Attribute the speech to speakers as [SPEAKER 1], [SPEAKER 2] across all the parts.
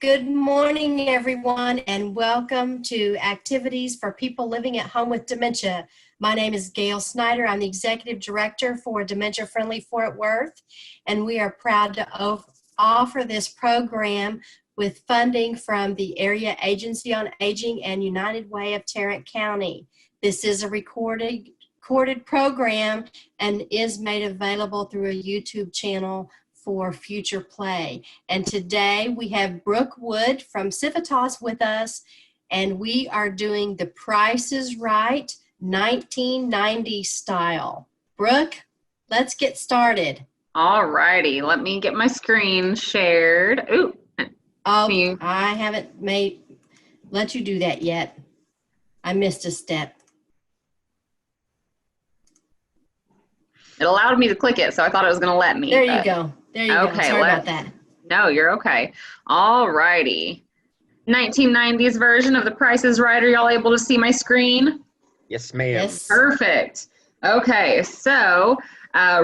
[SPEAKER 1] Good morning, everyone, and welcome to Activities for People Living at Home with Dementia. My name is Gail Snyder. I'm the Executive Director for Dementia Friendly Fort Worth, and we are proud to offer this program with funding from the Area Agency on Aging and United Way of Tarrant County. This is a recorded program and is made available through a YouTube channel for future play. And today we have Brook Wood from Civitas with us, and we are doing The Price is Right 1990 style. Brook, let's get started.
[SPEAKER 2] All righty, let me get my screen shared.
[SPEAKER 1] I haven't let you do that yet. I missed a step.
[SPEAKER 2] It allowed me to click it, so I thought it was going to let me.
[SPEAKER 1] There you go. There you go. Sorry about that.
[SPEAKER 2] No, you're okay. All righty. 1990s version of The Price is Right. Are y'all able to see my screen?
[SPEAKER 3] Yes, ma'am.
[SPEAKER 1] Yes.
[SPEAKER 2] Perfect. Okay, so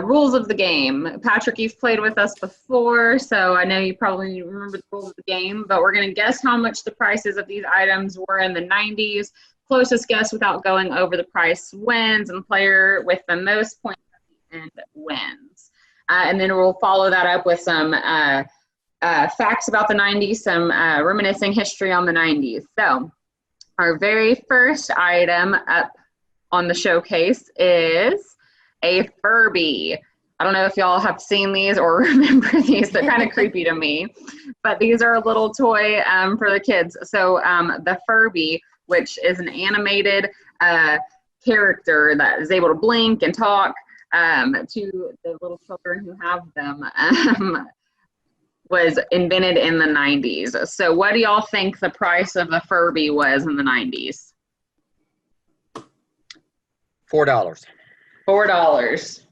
[SPEAKER 2] rules of the game. Patrick, you've played with us before, so I know you probably remember the rules of the game, but we're going to guess how much the prices of these items were in the 90s. Closest guess without going over the price wins, and player with the most points and wins. And then we'll follow that up with some facts about the 90s, some reminiscing history on the 90s. So our very first item up on the showcase is a Furby. I don't know if y'all have seen these or remember these. They're kind of creepy to me, but these are a little toy for the kids. So the Furby, which is an animated character that is able to blink and talk, to the little children who have them, was invented in the 90s. So what do y'all think the price of the Furby was in the 90s?
[SPEAKER 3] $4.
[SPEAKER 2] $4.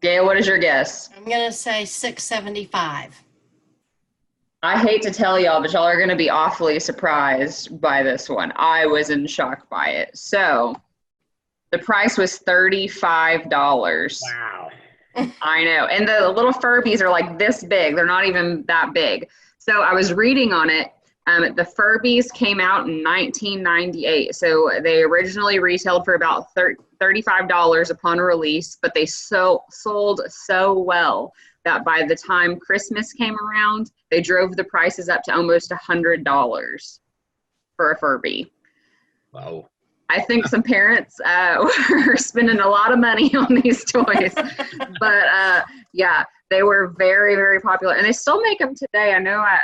[SPEAKER 2] Gail, what is your guess?
[SPEAKER 1] I'm going to say $6.75.
[SPEAKER 2] I hate to tell y'all, but y'all are going to be awfully surprised by this one. I was in shock by it. So the price was $35.
[SPEAKER 3] Wow.
[SPEAKER 2] I know. And the little Furbies are like this big. They're not even that big. So I was reading on it. The Furbies came out in 1998. So they originally retailed for about $35 upon release, but they sold so well that by the time Christmas came around, they drove the prices up to almost $100 for a Furby.
[SPEAKER 3] Wow.
[SPEAKER 2] I think some parents were spending a lot of money on these toys, but yeah, they were very, very popular, and they still make them today. I know I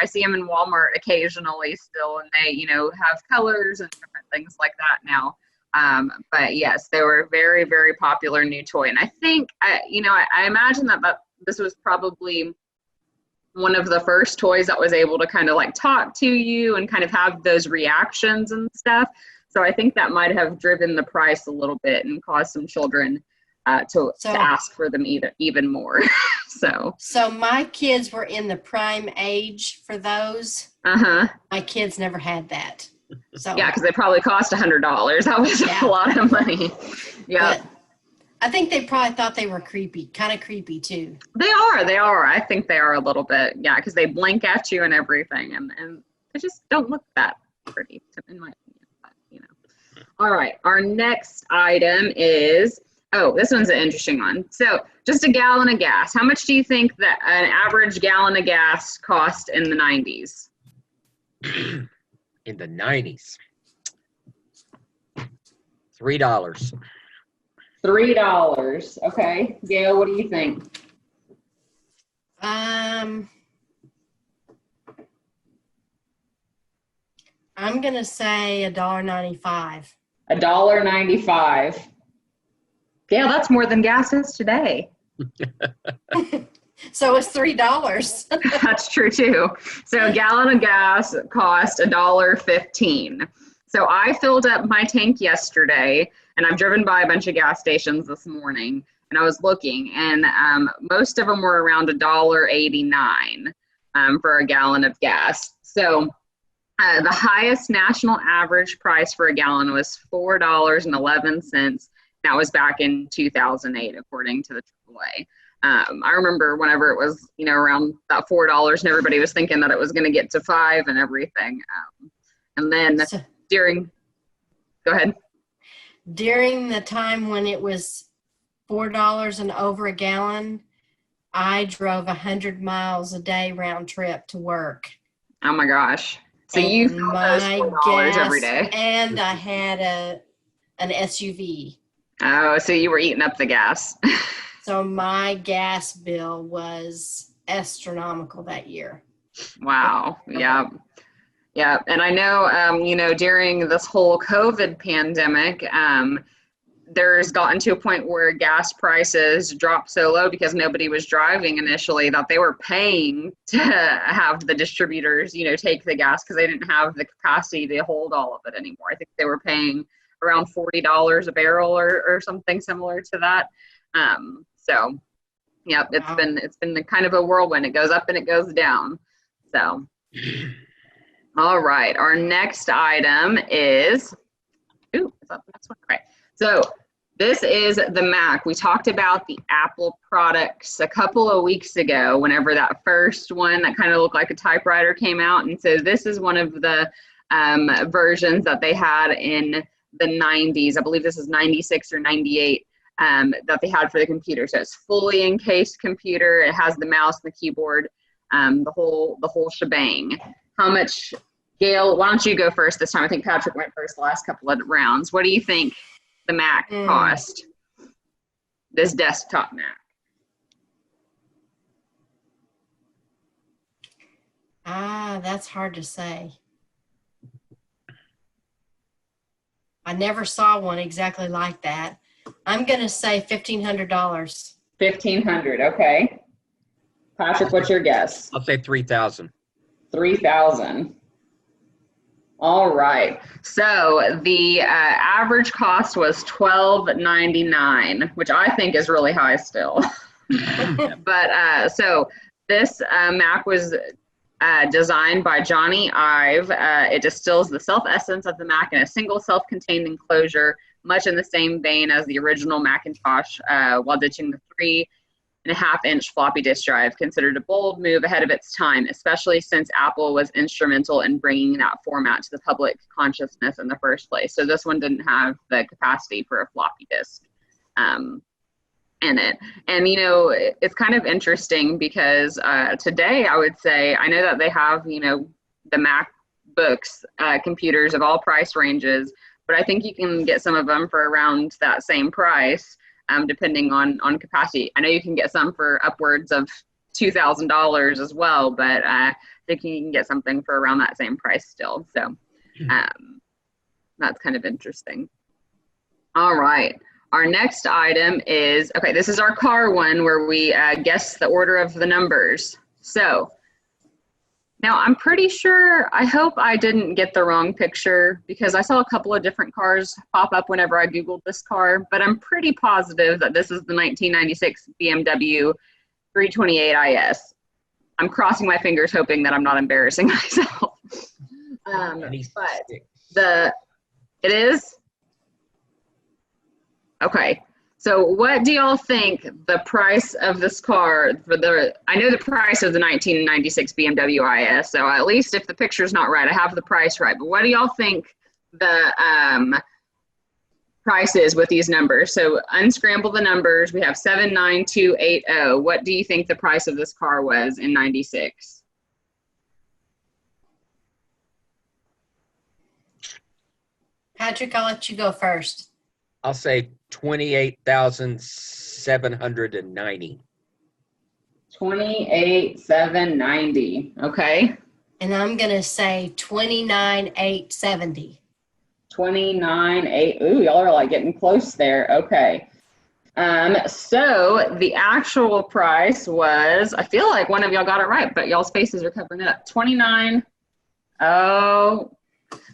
[SPEAKER 2] see them in Walmart occasionally still, and they, have colors and different things like that now. But yes, they were a very, very popular new toy, and I think, I imagine that this was probably one of the first toys that was able to kind of like talk to you and kind of have those reactions and stuff. So I think that might have driven the price a little bit and caused some children to ask for them even more. So
[SPEAKER 1] my kids were in the prime age for those. My kids never had that. So
[SPEAKER 2] yeah, because they probably cost $100. That was a lot of money. Yeah.
[SPEAKER 1] But I think they probably thought they were kind of creepy too.
[SPEAKER 2] They are. I think they are a little bit, yeah, because they blink at you and everything, and they just don't look that pretty, in my opinion. All right, our next item is, this one's an interesting one. So just a gallon of gas. How much do you think that an average gallon of gas cost in the 90s?
[SPEAKER 3] In the 90s. $3.
[SPEAKER 2] $3. Okay. Gail, what do you think?
[SPEAKER 1] I'm going to say $1.95.
[SPEAKER 2] $1.95. Gail, that's more than gas is today.
[SPEAKER 1] So it's $3.
[SPEAKER 2] That's true too. So a gallon of gas cost $1.15. So I filled up my tank yesterday, and I've driven by a bunch of gas stations this morning, and I was looking, and most of them were around $1.89 for a gallon of gas. So the highest national average price for a gallon was $4.11. That was back in 2008, according to the AAA. I remember whenever it was, around that $4 and everybody was thinking that it was going to get to $5 and everything. And then go ahead.
[SPEAKER 1] During the time when it was $4 and over a gallon, I drove 100 miles a day round trip to work.
[SPEAKER 2] Oh my gosh. So you felt those $4 every day.
[SPEAKER 1] And I had an SUV.
[SPEAKER 2] Oh, so you were eating up the gas.
[SPEAKER 1] So my gas bill was astronomical that year.
[SPEAKER 2] Wow. Yeah. Yeah. And I know, during this whole COVID pandemic, there's gotten to a point where gas prices dropped so low because nobody was driving initially that they were paying to have the distributors, take the gas because they didn't have the capacity to hold all of it anymore. I think they were paying around $40 a barrel or something similar to that. So, yeah, it's been kind of a whirlwind. It goes up and it goes down. So, all right. Our next item is, is that the next one? All right. So this is the Mac. We talked about the Apple products a couple of weeks ago, whenever that first one that kind of looked like a typewriter came out. And so this is one of the versions that they had in the 90s. I believe this is 96 or 98. That they had for the computer. So it's fully encased computer. It has the mouse, the keyboard, the whole shebang. How much, Gail, why don't you go first this time? I think Patrick went first the last couple of rounds. What do you think the Mac cost? This desktop Mac.
[SPEAKER 1] That's hard to say. I never saw one exactly like that. I'm going to say $1,500.
[SPEAKER 2] $1,500, okay. Patrick, what's your guess?
[SPEAKER 3] I'll say 3,000.
[SPEAKER 2] 3,000. All right. So the average cost was $12.99, which I think is really high still. But so this Mac was designed by Johnny Ive. It distills the self-essence of the Mac in a single self-contained enclosure, much in the same vein as the original Macintosh, while ditching the 3.5-inch floppy disk drive, considered a bold move ahead of its time, especially since Apple was instrumental in bringing that format to the public consciousness in the first place. So this one didn't have the capacity for a floppy disk in it. And, it's kind of interesting because today I would say, I know that they have, the MacBooks, computers of all price ranges, but I think you can get some of them for around that same price, depending on capacity. I know you can get some for upwards of $2,000 as well, but I think you can get something for around that same price still. So that's kind of interesting. All right. Our next item is, okay, this is our car one where we guess the order of the numbers. So now I'm pretty sure, I hope I didn't get the wrong picture because I saw a couple of different cars pop up whenever I Googled this car, but I'm pretty positive that this is the 1996 BMW 328IS. I'm crossing my fingers hoping that I'm not embarrassing myself. But it is? Okay. So what do y'all think the price of this car I know the price of the 1996 BMW IS, so at least if the picture's not right, I have the price right, but what do y'all think the price is with these numbers? So unscramble the numbers. We have 79280. What do you think the price of this car was in 96?
[SPEAKER 1] Patrick, I'll let you go first.
[SPEAKER 3] I'll say 28,790.
[SPEAKER 2] 28,790. Okay.
[SPEAKER 1] And I'm going to say 29,870.
[SPEAKER 2] 29,8. Ooh, y'all are like getting close there. Okay. So the actual price was, I feel like one of y'all got it right, but y'all's faces are covering it up. 29. Oh,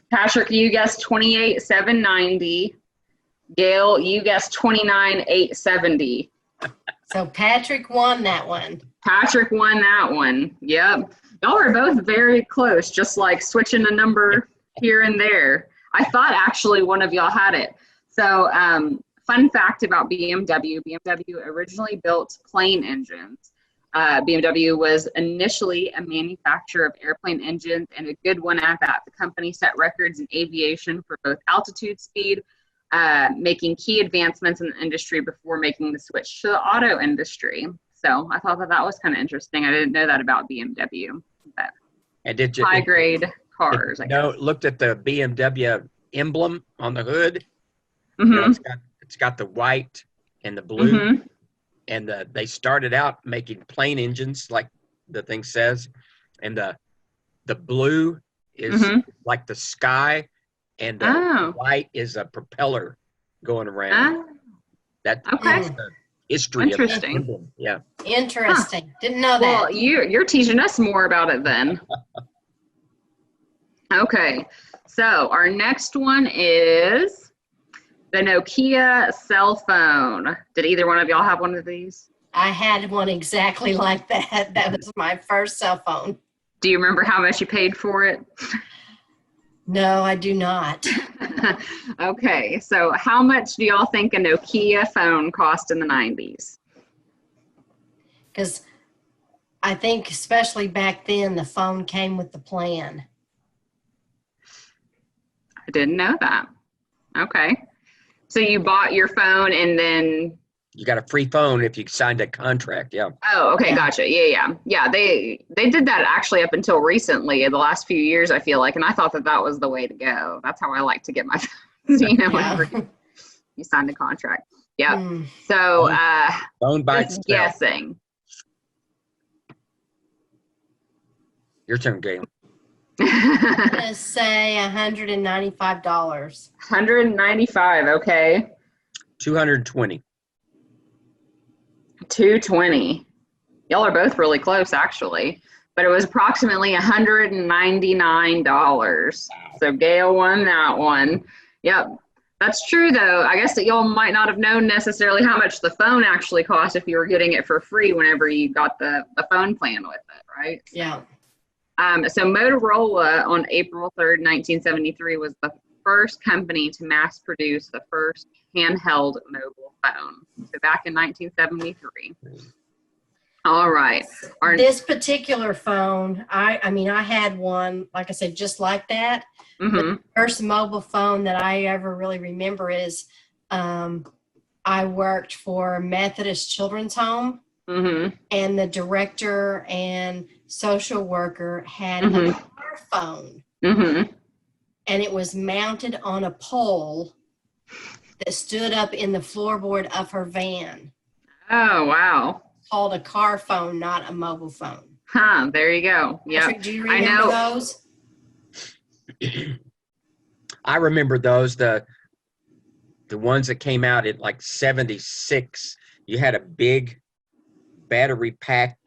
[SPEAKER 2] Patrick, you guessed 28,790. Gail, you guessed 29,870.
[SPEAKER 1] So Patrick won that one.
[SPEAKER 2] Patrick won that one. Yep. Y'all are both very close, just like switching a number here and there. I thought actually one of y'all had it. So fun fact about BMW originally built plane engines. BMW was initially a manufacturer of airplane engines, and a good one at that. The company set records in aviation for both altitude speed, making key advancements in the industry before making the switch to the auto industry. So I thought that was kind of interesting. I didn't know that about BMW. But
[SPEAKER 3] And did you
[SPEAKER 2] high grade cars.
[SPEAKER 3] looked at the BMW emblem on the hood?
[SPEAKER 2] Mm-hmm.
[SPEAKER 3] You know, it's got the white and the blue.
[SPEAKER 2] Mm-hmm.
[SPEAKER 3] And they started out making plane engines, like the thing says, and the blue is like the sky, and the white is a propeller going around. That's the history
[SPEAKER 2] Interesting.
[SPEAKER 3] of the emblem. Yeah.
[SPEAKER 1] Interesting. Didn't know that.
[SPEAKER 2] Well, you're teaching us more about it then. Okay, so our next one is the Nokia cell phone. Did either one of y'all have one of these?
[SPEAKER 1] I had one exactly like that. That was my first cell phone.
[SPEAKER 2] Do you remember how much you paid for it?
[SPEAKER 1] No, I do not.
[SPEAKER 2] Okay, so how much do y'all think a Nokia phone cost in the 90s?
[SPEAKER 1] Because I think especially back then, the phone came with the plan.
[SPEAKER 2] I didn't know that. Okay. So you bought your phone and then...
[SPEAKER 3] You got a free phone if you signed a contract, yeah.
[SPEAKER 2] Oh, okay,
[SPEAKER 1] Yeah.
[SPEAKER 2] gotcha. Yeah, they did that actually up until recently, in the last few years, I feel like, and I thought that was the way to go. That's how I like to get my phones, whenever you signed a contract. Yeah. So,
[SPEAKER 3] Phone by
[SPEAKER 2] just
[SPEAKER 3] itself.
[SPEAKER 2] guessing.
[SPEAKER 3] Your turn, Gail.
[SPEAKER 1] I'm going to say $195.
[SPEAKER 2] $195, okay.
[SPEAKER 3] 220.
[SPEAKER 2] 220. Y'all are both really close, actually. But it was approximately $199. So Gail won that one. Yep. That's true, though. I guess that y'all might not have known necessarily how much the phone actually cost if you were getting it for free whenever you got the phone plan with it, right?
[SPEAKER 1] Yeah.
[SPEAKER 2] So Motorola on April 3rd, 1973 was the first company to mass produce the first handheld mobile phone. So back in 1973. All right.
[SPEAKER 1] This particular phone, I mean, I had one, like I said, just like that. But the first mobile phone that I ever really remember is I worked for Methodist Children's Home, and the director and social worker had a car phone, and it was mounted on a pole that stood up in the floorboard of her van.
[SPEAKER 2] Oh, wow.
[SPEAKER 1] Called a car phone, not a mobile phone.
[SPEAKER 2] Huh, there you go. Yeah.
[SPEAKER 1] Do you remember those?
[SPEAKER 3] I remember those, the ones that came out in like 76. You had a big battery pack.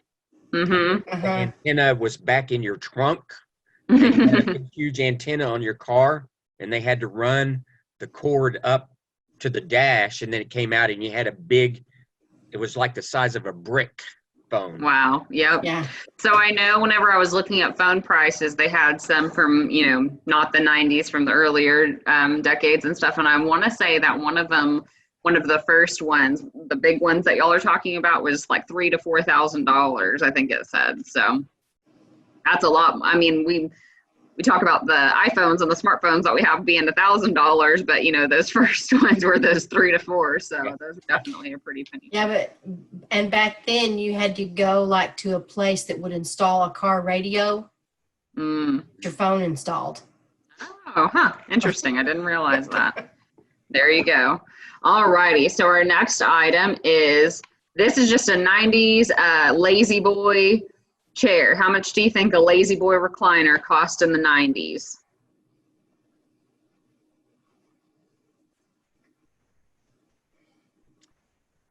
[SPEAKER 3] The antenna was back in your trunk. And you had a huge antenna on your car, and they had to run the cord up to the dash, and then it came out, and you had a big, it was like the size of a brick phone.
[SPEAKER 2] Wow. Yep.
[SPEAKER 1] Yeah.
[SPEAKER 2] So I know whenever I was looking at phone prices, they had some from, not the 90s, from the earlier decades and stuff. And I want to say that one of the first ones, the big ones that y'all are talking about, was like $3,000 to $4,000, I think it said. So that's a lot. I mean, we talk about the iPhones and the smartphones that we have being $1,000, but those first ones were those 3 to 4. So those are definitely a pretty penny.
[SPEAKER 1] Yeah, and back then you had to go like to a place that would install a car radio. Your phone installed.
[SPEAKER 2] Oh, huh. Interesting. I didn't realize that. There you go. All righty. So our next item is, this is just a 90s Lazy Boy chair. How much do you think a Lazy Boy recliner cost in the 90s?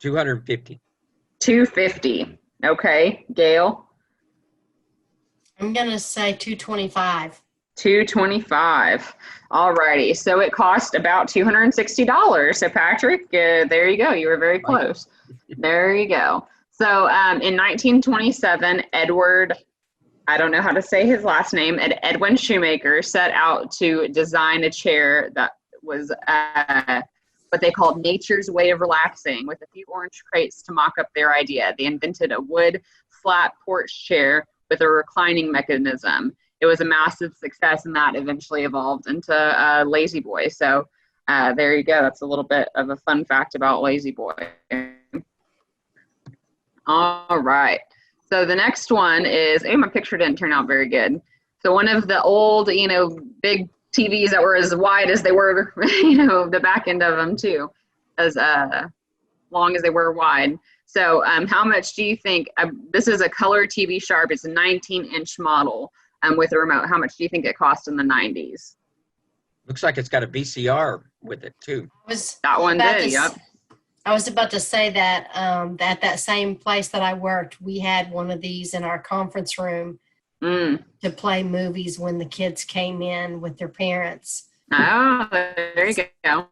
[SPEAKER 3] $250.
[SPEAKER 2] $250. Okay, Gail?
[SPEAKER 1] I'm going to say $225.
[SPEAKER 2] $225. All righty. So it cost about $260. So Patrick, there you go. You were very close. There you go. So in 1927, Edward, I don't know how to say his last name, Edwin Shoemaker set out to design a chair that was what they called nature's way of relaxing with a few orange crates to mock up their idea. They invented a wood flat porch chair with a reclining mechanism. It was a massive success, and that eventually evolved into Lazy Boy. So there you go. That's a little bit of a fun fact about Lazy Boy. All right. So the next one is, my picture didn't turn out very good. So one of the old, big TVs that were as wide as they were, the back end of them too, as long as they were wide. So how much do you think, this is a color TV Sharp, it's a 19-inch model with a remote. How much do you think it cost in the 90s?
[SPEAKER 3] Looks like it's got a VCR with it too.
[SPEAKER 2] That one did, yep.
[SPEAKER 1] I was about to say that at that same place that I worked, we had one of these in our conference room to play movies when the kids came in with their parents.
[SPEAKER 2] Oh, there you go.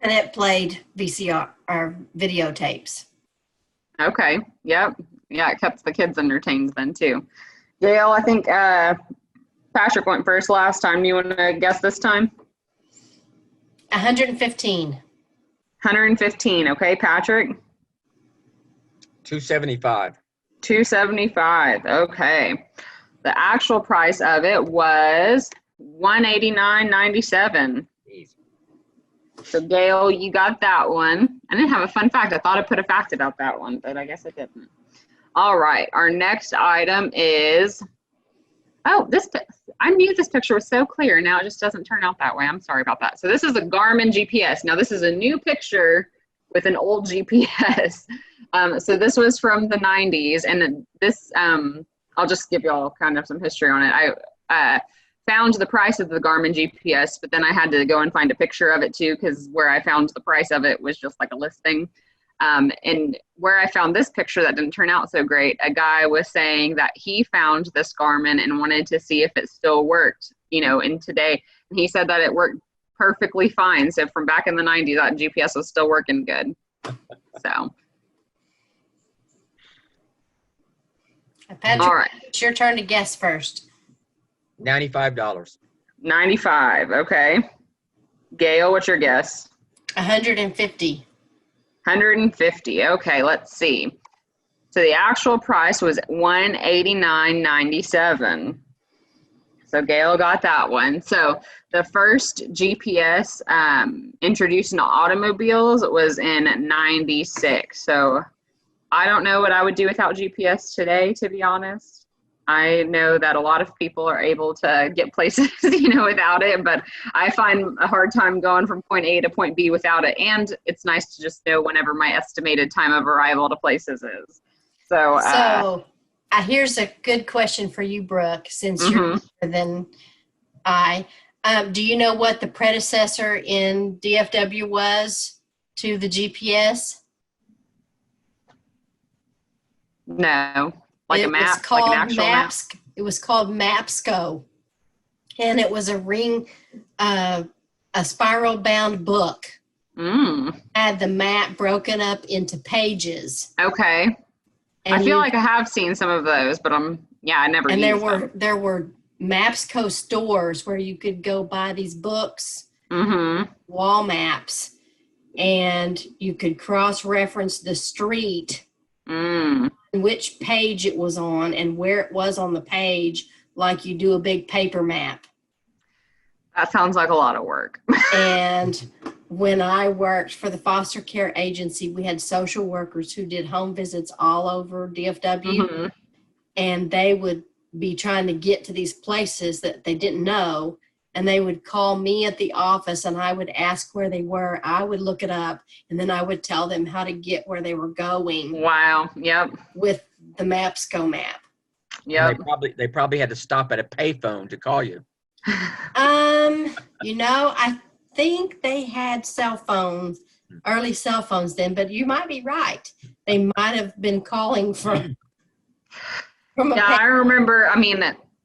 [SPEAKER 1] And it played VCR or videotapes.
[SPEAKER 2] Okay, yep. Yeah, it kept the kids entertained then too. Gail, I think Patrick went first last time. You want to guess this time?
[SPEAKER 1] 115.
[SPEAKER 2] 115. Okay, Patrick?
[SPEAKER 3] 275.
[SPEAKER 2] 275. Okay. The actual price of it was $189.97. So Gail, you got that one. I didn't have a fun fact. I thought I put a fact about that one, but I guess I didn't. All right. Our next item is, I knew this picture was so clear. Now it just doesn't turn out that way. I'm sorry about that. So this is a Garmin GPS. Now this is a new picture with an old GPS. So this was from the 90s, and this, I'll just give you all kind of some history on it. I found the price of the Garmin GPS, but then I had to go and find a picture of it too, because where I found the price of it was just like a listing. And where I found this picture that didn't turn out so great, a guy was saying that he found this Garmin and wanted to see if it still worked, in today. And he said that it worked perfectly fine. So from back in the 90s, that GPS was still working good. So.
[SPEAKER 1] Patrick,
[SPEAKER 2] all right.
[SPEAKER 1] It's your turn to guess first.
[SPEAKER 3] $95.
[SPEAKER 2] 95. Okay. Gail, what's your guess?
[SPEAKER 1] 150.
[SPEAKER 2] 150. Okay, let's see. So the actual price was $189.97. So Gail got that one. So the first GPS introduced into automobiles was in 96. So I don't know what I would do without GPS today, to be honest. I know that a lot of people are able to get places, without it, but I find a hard time going from point A to point B without it. And it's nice to just know whenever my estimated time of arrival to places is. So
[SPEAKER 1] here's a good question for you, Brooke, since you're older than I. Do you know what the predecessor in DFW was to the GPS?
[SPEAKER 2] No. Like a map,
[SPEAKER 1] was called
[SPEAKER 2] like an actual map.
[SPEAKER 1] It was called Mapsco, and it was a spiral bound book. Had the map broken up into pages.
[SPEAKER 2] Okay. And I feel like I have seen some of those, but I never used them.
[SPEAKER 1] And there were Mapsco stores where you could go buy these books, wall maps, and you could cross-reference the street, which page it was on, and where it was on the page, like you do a big paper map.
[SPEAKER 2] That sounds like a lot of work.
[SPEAKER 1] And when I worked for the foster care agency, we had social workers who did home visits all over DFW, and they would be trying to get to these places that they didn't know, and they would call me at the office, and I would ask where they were. I would look it up, and then I would tell them how to get where they were going.
[SPEAKER 2] Wow. Yep.
[SPEAKER 1] With the Mapsco map.
[SPEAKER 2] Yep.
[SPEAKER 3] They probably had to stop at a payphone to call you.
[SPEAKER 1] I think they had cell phones, early cell phones then, but you might be right. They might have been calling from a
[SPEAKER 2] I remember,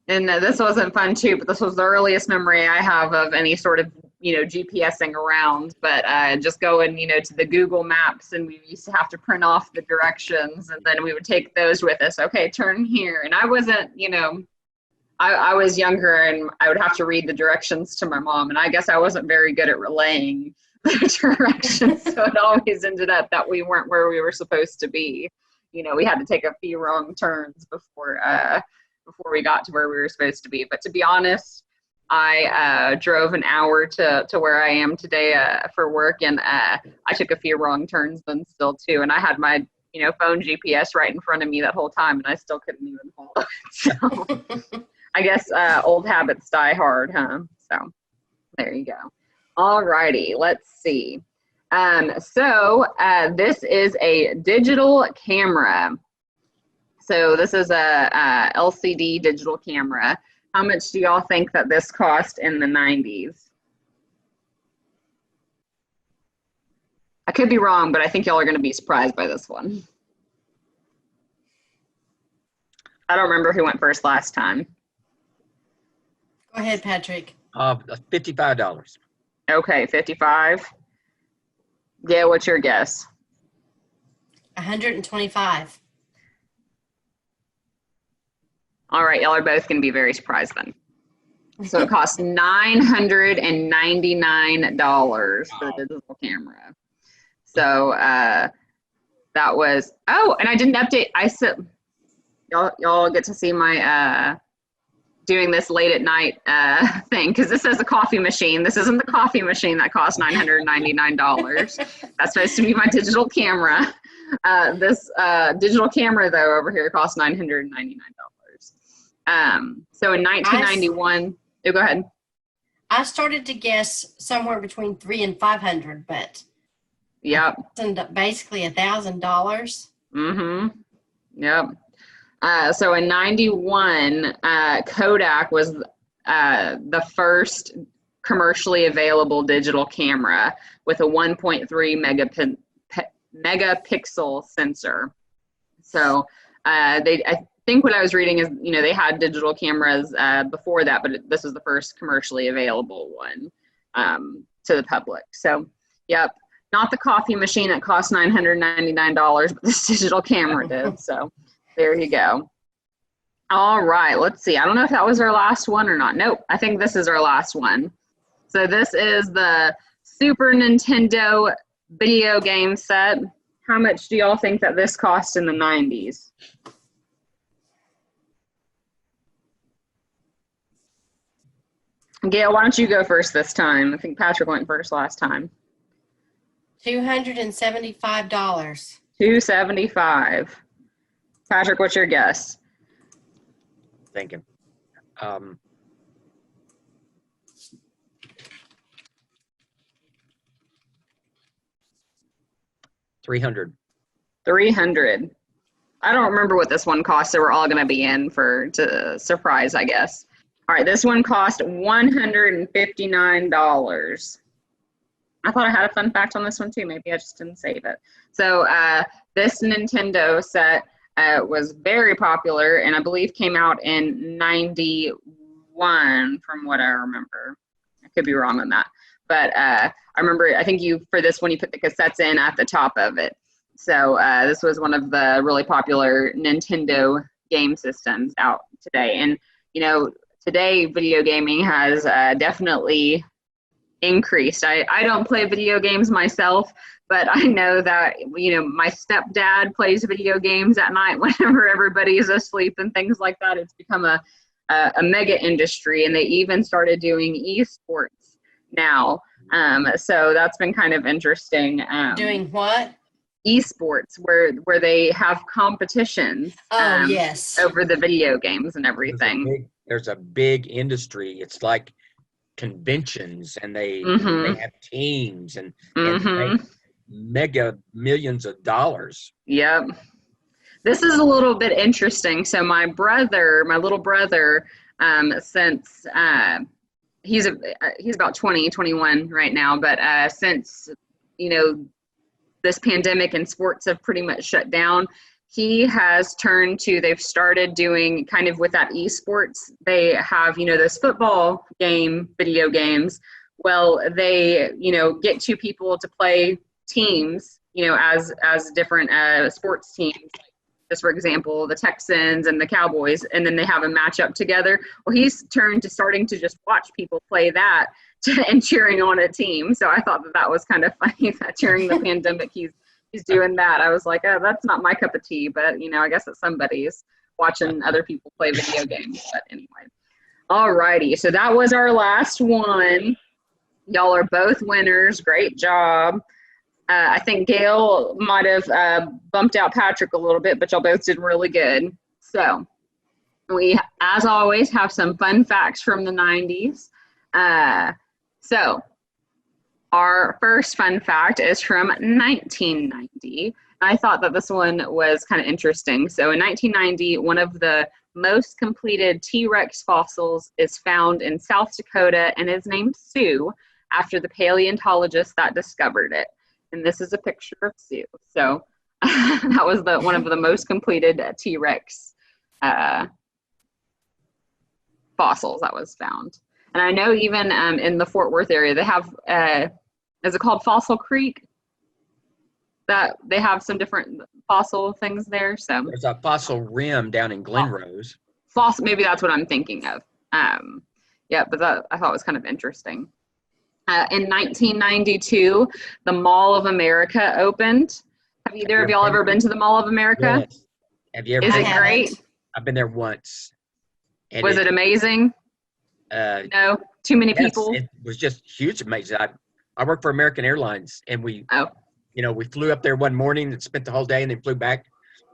[SPEAKER 2] and this wasn't fun too, but this was the earliest memory I have of any sort of, GPSing around, but just going, to the Google Maps, and we used to have to print off the directions, and then we would take those with us. Okay, turn here. And I wasn't, I was younger, and I would have to read the directions to my mom, and I guess I wasn't very good at relaying directions. So it always ended up that we weren't where we were supposed to be. You know, we had to take a few wrong turns before we got to where we were supposed to be. But to be honest, I drove an hour to where I am today for work, and I took a few wrong turns then still too. And I had my phone GPS right in front of me that whole time, and I still couldn't even follow it. So I guess old habits die hard, huh? So there you go. All righty, let's see. So this is a digital camera. So this is a LCD digital camera. How much do y'all think that this cost in the 90s? I could be wrong, but I think y'all are going to be surprised by this one. I don't remember who went first last time.
[SPEAKER 1] Go ahead, Patrick.
[SPEAKER 3] $55.
[SPEAKER 2] Okay, 55. Yeah, what's your guess?
[SPEAKER 1] 125.
[SPEAKER 2] All right, y'all are both going to be very surprised then. So it costs $999 for the digital camera. So that was, oh, and I didn't update. I said, y'all get to see my doing this late at night thing, because this is a coffee machine. This isn't the coffee machine that costs $999. That's supposed to be my digital camera. This digital camera, though, over here costs $999. So in 1991, go ahead.
[SPEAKER 1] I started to guess somewhere between $300 and $500, but
[SPEAKER 2] yep,
[SPEAKER 1] it's ended up basically $1,000.
[SPEAKER 2] Mm-hmm. Yep. So in 91, Kodak was the first commercially available digital camera with a 1.3 megapixel sensor. So I think what I was reading is, they had digital cameras before that, but this was the first commercially available one to the public. So, yep, not the coffee machine that cost $999, but this digital camera did. So there you go. All right, let's see. I don't know if that was our last one or not. Nope, I think this is our last one. So this is the Super Nintendo video game set. How much do y'all think that this cost in the 90s? Gail, why don't you go first this time? I think Patrick went first last time.
[SPEAKER 1] $275.
[SPEAKER 2] $275. Patrick, what's your guess?
[SPEAKER 3] Thinking. 300.
[SPEAKER 2] 300. I don't remember what this one cost, so we're all going to be in to surprise, I guess. All right, this one cost $159. I thought I had a fun fact on this one too. Maybe I just didn't save it. So this Nintendo set was very popular, and I believe came out in 91 from what I remember. I could be wrong on that. But I remember, I think for this one, you put the cassettes in at the top of it. So this was one of the really popular Nintendo game systems out today. And, today video gaming has definitely increased. I don't play video games myself, but I know that, my stepdad plays video games at night whenever everybody is asleep and things like that. It's become a mega industry, and they even started doing esports now. So that's been kind of interesting.
[SPEAKER 1] Doing what?
[SPEAKER 2] Esports, where they have competitions.
[SPEAKER 1] Yes.
[SPEAKER 2] Over the video games and everything.
[SPEAKER 3] There's a big industry. It's like conventions, and they have teams and they make mega millions of dollars. Yep.
[SPEAKER 2] This is a little bit interesting. So my little brother, since he's about 20, 21 right now, but since this pandemic and sports have pretty much shut down, he has they've started doing kind of with that esports. They have, those football video games. Well, they, get two people to play teams, as different sports teams. Just for example, the Texans and the Cowboys, and then they have a matchup together. Well, he's turned to starting to just watch people play that and cheering on a team. So I thought that was kind of funny that during the pandemic he's doing that. I was like, oh, that's not my cup of tea, but I guess it's somebody's watching other people play video games. But anyway, alrighty. So that was our last one. Y'all are both winners. Great job. I think Gail might have bumped out Patrick a little bit, but y'all both did really good. So we, as always, have some fun facts from the 90s. So our first fun fact is from 1990. I thought that this one was kind of interesting. So in 1990, one of the most completed T-Rex fossils is found in South Dakota and is named Sue after the paleontologist that discovered it. And this is a picture of Sue. So that was one of the most completed T-Rex fossils that was found. And I know even in the Fort Worth area, they have, is it called Fossil Creek? That they have some different fossil things there. So
[SPEAKER 3] there's a fossil rim down in Glen Rose.
[SPEAKER 2] Fossil, maybe that's what I'm thinking of. Yeah, but that I thought was kind of interesting. In 1992, the Mall of America opened. Have either of y'all ever been to the Mall of America?
[SPEAKER 3] Yes. Have you ever?
[SPEAKER 2] Is
[SPEAKER 3] been?
[SPEAKER 2] it great?
[SPEAKER 3] I've been there once. And
[SPEAKER 2] was it amazing? No, too many people.
[SPEAKER 3] It was just huge, amazing. I worked for American Airlines, and we flew up there one morning and spent the whole day, and then flew back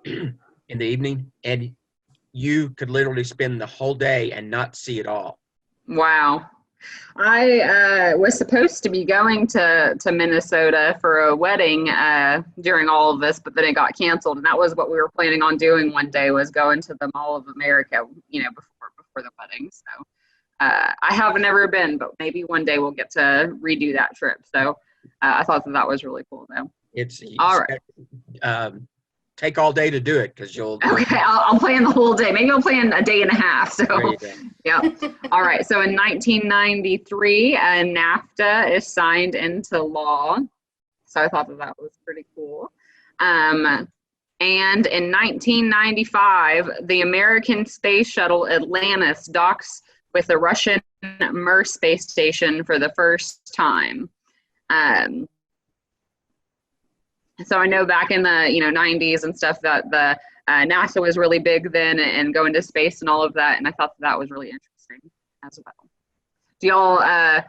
[SPEAKER 3] in the evening, and you could literally spend the whole day and not see it all.
[SPEAKER 2] Wow. I was supposed to be going to Minnesota for a wedding during all of this, but then it got canceled, and that was what we were planning on doing one day, was going to the Mall of America, before the wedding. So I haven't ever been, but maybe one day we'll get to redo that trip. So I thought that was really cool, though.
[SPEAKER 3] It's
[SPEAKER 2] all right.
[SPEAKER 3] Take all day to do it, because you'll.
[SPEAKER 2] Okay, I'll plan the whole day. Maybe I'll plan a day and a half. So, yeah. All right. So in 1993, NAFTA is signed into law. So I thought that was pretty cool. And in 1995, the American space shuttle Atlantis docks with the Russian Mir space station for the first time. So I know back in the 90s and stuff that the NASA was really big then, and going to space and all of that, and I thought that was really interesting as well. Do y'all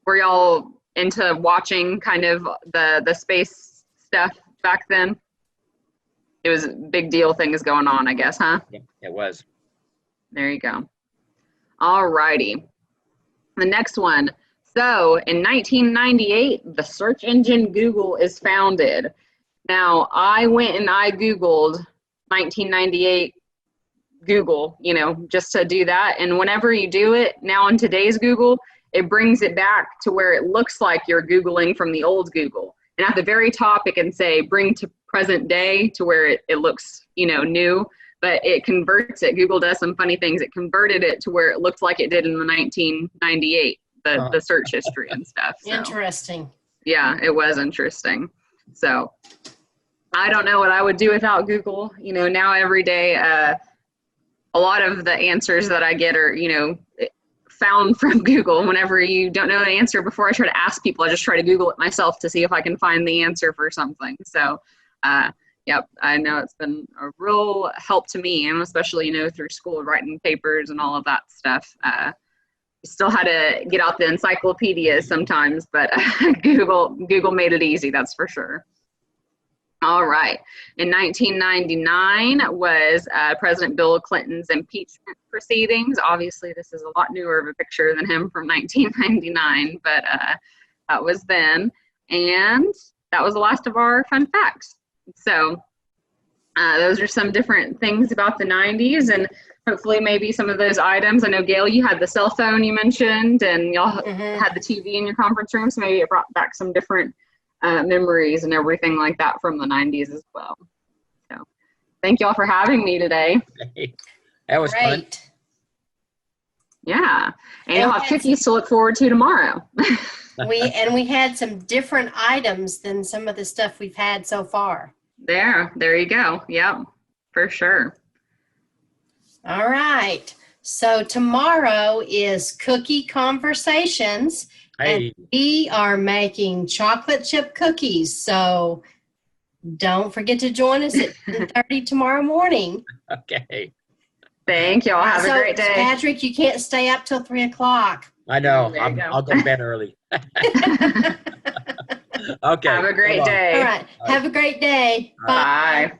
[SPEAKER 2] were y'all into watching kind of the space stuff back then? It was big deal things going on, I guess, huh?
[SPEAKER 3] Yeah, it was.
[SPEAKER 2] There you go. All righty. The next one. So in 1998, the search engine Google is founded. Now, I went and I Googled 1998 Google, just to do that. And whenever you do it now in today's Google, it brings it back to where it looks like you're Googling from the old Google. And at the very top, it can say bring to present day, to where it looks, new, but it converts it. Google does some funny things. It converted it to where it looked like it did in the 1998. The search history and stuff. So.
[SPEAKER 1] Interesting.
[SPEAKER 2] Yeah, it was interesting. So I don't know what I would do without Google. Now every day, a lot of the answers that I get are, found from Google. Whenever you don't know the answer, before I try to ask people, I just try to Google it myself to see if I can find the answer for something. So, yep, I know it's been a real help to me, and especially, through school, writing papers and all of that stuff. Still had to get out the encyclopedias sometimes, but Google made it easy, that's for sure. All right. In 1999 was President Bill Clinton's impeachment proceedings. Obviously, this is a lot newer of a picture than him from 1999, but that was then. And that was the last of our fun facts. So those are some different things about the 90s, and hopefully maybe some of those items. I know, Gail, you had the cell phone you mentioned, and y'all had the TV in your conference room, so maybe it brought back some different memories and everything like that from the 90s as well. So thank y'all for having me today.
[SPEAKER 3] That was fun.
[SPEAKER 2] Yeah. And you'll have cookies to look forward to tomorrow.
[SPEAKER 1] we had some different items than some of the stuff we've had so far.
[SPEAKER 2] There you go. Yep, for sure.
[SPEAKER 1] All right. So tomorrow is Cookie Conversations,
[SPEAKER 3] Hey,
[SPEAKER 1] We are making chocolate chip cookies, so don't forget to join us at 10:30 tomorrow morning.
[SPEAKER 3] okay.
[SPEAKER 2] Thank y'all. Have a
[SPEAKER 1] So,
[SPEAKER 2] great day.
[SPEAKER 1] Patrick, you can't stay up till 3 o'clock.
[SPEAKER 3] I know.
[SPEAKER 2] There you go.
[SPEAKER 3] I'll go to bed early. Okay.
[SPEAKER 2] Have a great
[SPEAKER 3] hold on.
[SPEAKER 2] day.
[SPEAKER 1] All right. Have a great day.
[SPEAKER 3] All right.
[SPEAKER 1] Bye.
[SPEAKER 2] Bye.